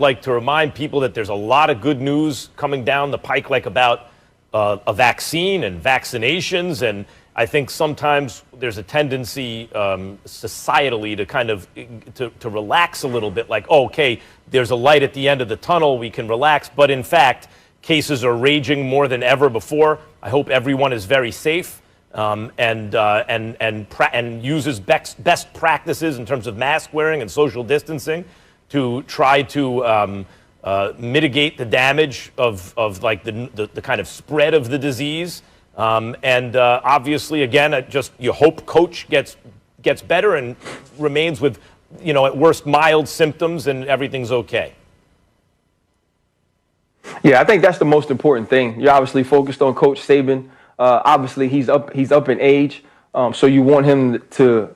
like to remind people that there's a lot of good news coming down the pike, like about a vaccine and vaccinations. And I think sometimes there's a tendency societally to kind of to relax a little bit, like, oh, okay, there's a light at the end of the tunnel, we can relax. But in fact, cases are raging more than ever before. I hope everyone is very safe and uses best practices in terms of mask wearing and social distancing to try to mitigate the damage of like the kind of spread of the disease. Obviously, again, just you hope Coach gets better and remains with, at worst, mild symptoms and everything's okay. Yeah, I think that's the most important thing. You're obviously focused on Coach Saban. Obviously, he's up in age, so you want him to,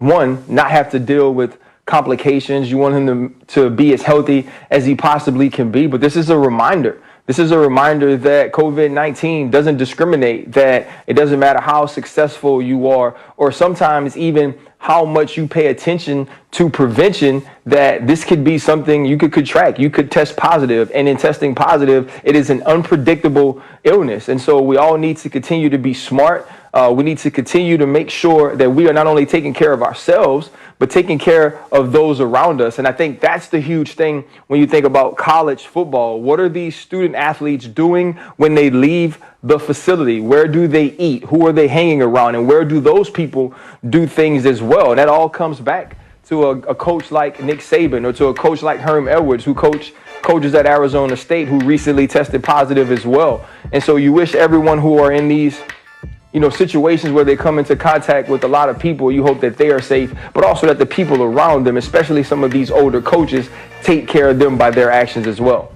not have to deal with complications. You want him to be as healthy as he possibly can be. But this is a reminder. This is a reminder that COVID-19 doesn't discriminate, that it doesn't matter how successful you are, or sometimes even how much you pay attention to prevention, that this could be something you could contract. You could test positive, and in testing positive, it is an unpredictable illness. And so we all need to continue to be smart. We need to continue to make sure that we are not only taking care of ourselves, but taking care of those around us. And I think that's the huge thing when you think about college football. What are these student athletes doing when they leave the facility? Where do they eat? Who are they hanging around? And where do those people do things as well? And that all comes back to a coach like Nick Saban, or to a coach like Herm Edwards, who coaches at Arizona State, who recently tested positive as well. And so you wish everyone who are in these situations where they come into contact with a lot of people, you hope that they are safe, but also that the people around them, especially some of these older coaches, take care of them by their actions as well.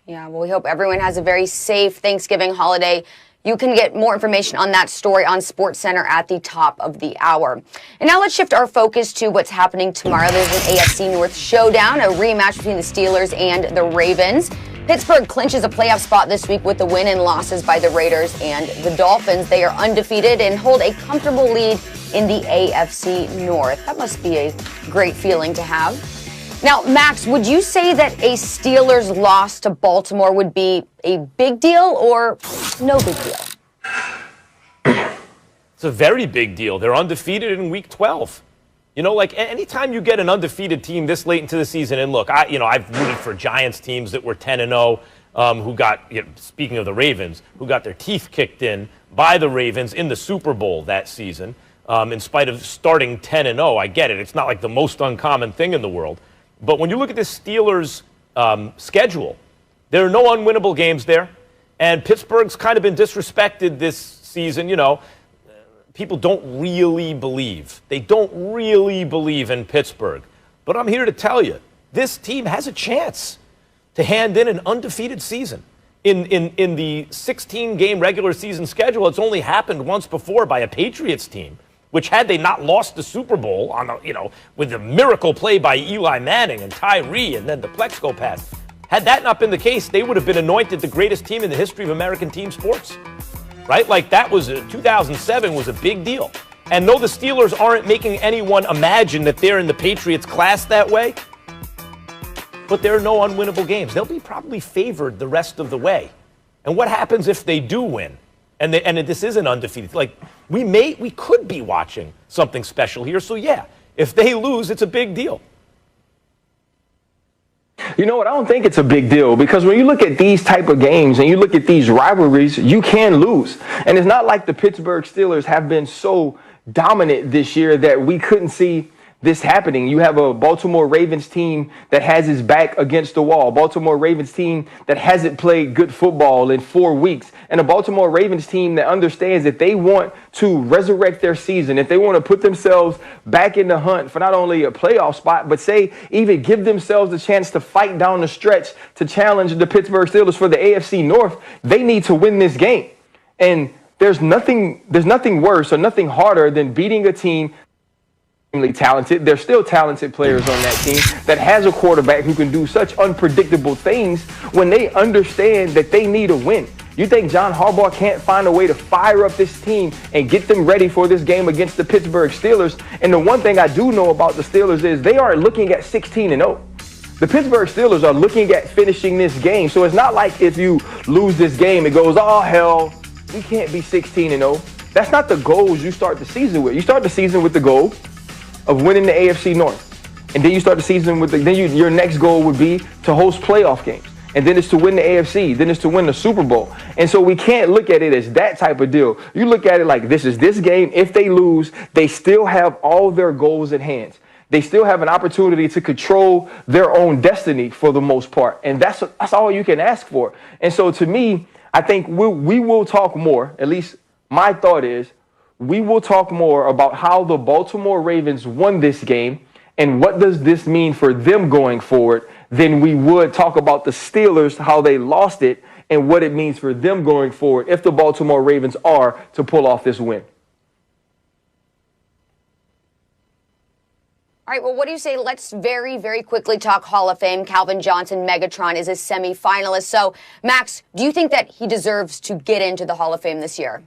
Yeah, well, we hope everyone has a very safe Thanksgiving holiday. You can get more information on that story on SportsCenter at the top of the hour. And now let's shift our focus to what's happening tomorrow. There's an AFC North showdown, a rematch between the Steelers and the Ravens. Pittsburgh clinches a playoff spot this week with the win and losses by the Raiders and the Dolphins. They are undefeated and hold a comfortable lead in the AFC North. That must be a great feeling to have. Now, Max, would you say that a Steelers loss to Baltimore would be a big deal or no big deal? It's a very big deal. They're undefeated in Week 12. Like anytime you get an undefeated team this late into the season, and look, I've rooted for Giants teams that were 10-0, who got, speaking of the Ravens, who got their teeth kicked in by the Ravens in the Super Bowl that season, in spite of starting 10-0. I get it. It's not like the most uncommon thing in the world. But when you look at the Steelers' schedule, there are no unwinnable games there. And Pittsburgh's kind of been disrespected this season, People don't really believe. They don't really believe in Pittsburgh. But I'm here to tell you, this team has a chance to hand in an undefeated season. In the 16-game regular season schedule, it's only happened once before by a Patriots team, which had they not lost the Super Bowl with the miracle play by Eli Manning and Tyree and then the Plexico pass, had that not been the case, they would have been anointed the greatest team in the history of American team sports. Right? Like 2007 was a big deal. And though the Steelers aren't making anyone imagine that they're in the Patriots class that way, but there are no unwinnable games. They'll be probably favored the rest of the way. And what happens if they do win? And this isn't undefeated. Like we could be watching something special here. So yeah, if they lose, it's a big deal. You know what? I don't think it's a big deal, because when you look at these type of games and you look at these rivalries, you can lose. And it's not like the Pittsburgh Steelers have been so dominant this year that we couldn't see this happening. You have a Baltimore Ravens team that has its back against the wall. Baltimore Ravens team that hasn't played good football in 4 weeks. And a Baltimore Ravens team that understands that they want to resurrect their season, if they want to put themselves back in the hunt for not only a playoff spot, but even give themselves a chance to fight down the stretch to challenge the Pittsburgh Steelers for the AFC North, they need to win this game. And there's nothing worse or nothing harder than beating a team talented. There's still talented players on that team that has a quarterback who can do such unpredictable things when they understand that they need a win. You think John Harbaugh can't find a way to fire up this team and get them ready for this game against the Pittsburgh Steelers? And the one thing I do know about the Steelers is they are looking at 16-0. The Pittsburgh Steelers are looking at finishing this game. So it's not like if you lose this game, it goes, oh, hell, we can't be 16-0. That's not the goals you start the season with. You start the season with the goal of winning the AFC North. And then you start the season with your next goal would be to host playoff games. And then it's to win the AFC. Then it's to win the Super Bowl. And so we can't look at it as that type of deal. You look at it like this is this game. If they lose, they still have all their goals at hand. They still have an opportunity to control their own destiny for the most part. And that's all you can ask for. And so to me, I think we will talk more, at least my thought is, we will talk more about how the Baltimore Ravens won this game and what does this mean for them going forward than we would talk about the Steelers, how they lost it, and what it means for them going forward if the Baltimore Ravens are to pull off this win. All right, well, what do you say? Let's very, very quickly talk Hall of Fame. Calvin Johnson, Megatron, is a semifinalist. So, Max, do you think that he deserves to get into the Hall of Fame this year?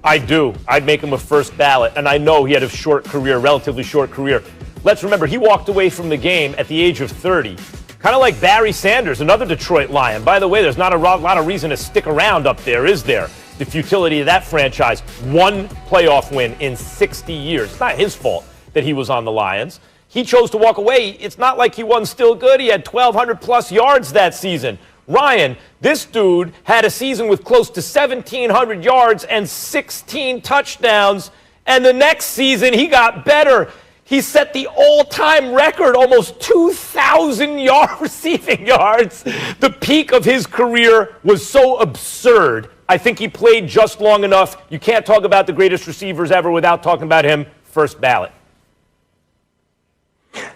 I do. I'd make him a first ballot. And I know he had a short career, relatively short career. Let's remember, he walked away from the game at the age of 30. Kind of like Barry Sanders, another Detroit Lion. By the way, there's not a lot of reason to stick around up there, is there? The futility of that franchise. One playoff win in 60 years. It's not his fault that he was on the Lions. He chose to walk away. It's not like he wasn't still good. He had 1,200 plus yards that season. Ryan, this dude had a season with close to 1,700 yards and 16 touchdowns. And the next season, he got better. He set the all-time record, almost 2,000 receiving yards. The peak of his career was so absurd. I think he played just long enough. You can't talk about the greatest receivers ever without talking about him. First ballot.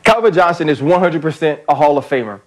Calvin Johnson is 100% a Hall of Famer.